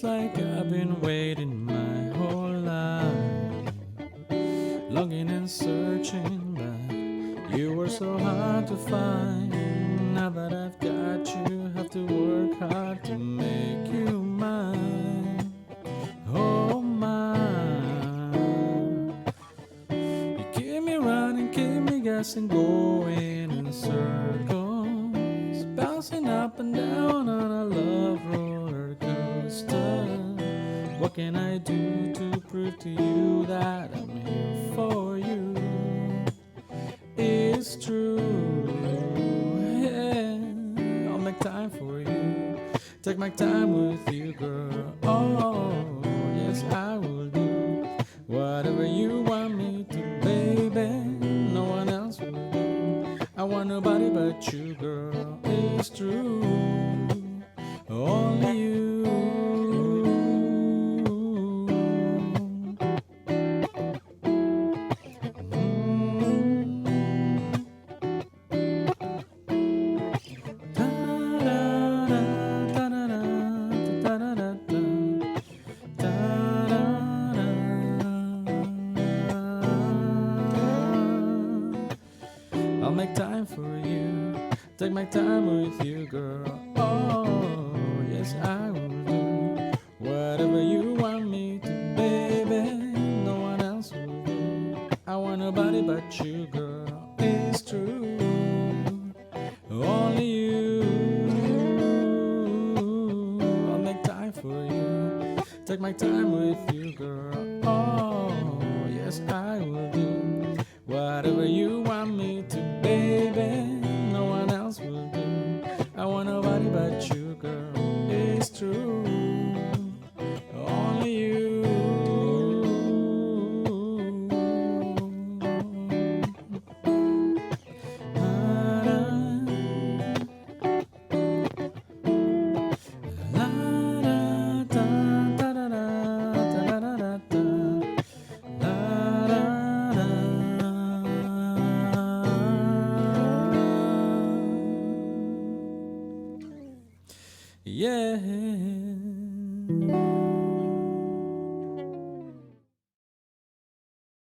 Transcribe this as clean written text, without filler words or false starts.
Feels like I've been waiting my whole life, longing and searching, but you were so hard to find. Now that I've got you, have to work hard to make you mine. Oh mine. You keep me running, keep me guessing, going in circles, bouncing up and down on a love roller coaster. What can I do to prove to you that I'm here for you? It's true, yeah. I'll make time for you, take my time with you, girl. Oh, yes, I will do whatever you want me to, baby. No one else will do. I want nobody but you, girl. It's true, only you. I'll make time for you, take my time with you, girl. Oh, yes, I will do whatever you want me to, baby. No one else will do. I want nobody but you, girl. It's true, only you. I'll make time for you, take my time with you, girl. Oh, yes, I will do whatever you want me to, baby. No one else will do. I want nobody but you, girl. It's true, only you. Yeah.